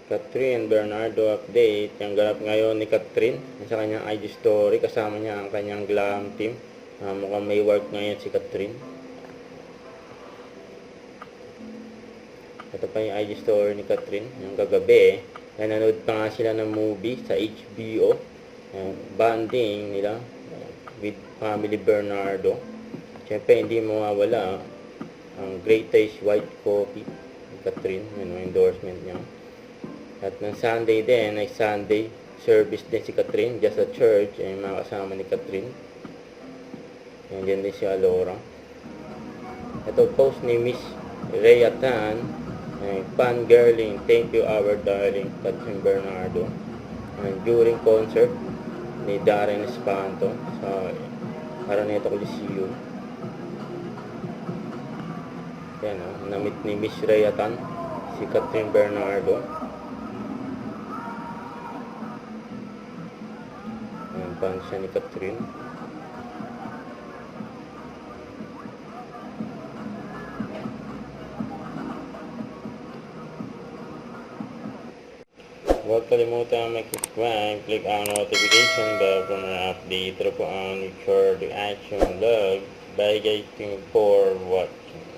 Catherine Bernardo update. Yung ganap ngayon ni Catherine sa kanyang IG story. Kasama niya ang kanyang glam team. Mukhang may work ngayon si Catherine. Ito pa yung IG story ni Catherine. Yung kagabi, nanonood pa nga sila ng movie sa HBO. Bonding nila with Family Bernardo. Siyempre, hindi mawawala ang Great Taste White Coffee ni Catherine. Endorsement niya. At ng Sunday din, ay Sunday service din si Catherine, just a church, ay mga kasama ni Catherine. Yan din si Alora. Ito post ni Miss Rhea Tan, fangirling, thank you our darling Catherine Bernardo. During concert ni Darren Espanto sa Araneta Coliseum. Yan namit ni Miss Rhea Tan, si Catherine Bernardo. Fan siya ni Catherine. Huwag kalimutan mag-subscribe, click ang notification bell para ma-update. Ito po ang short reaction vlog. Bye guys, thank you for watching.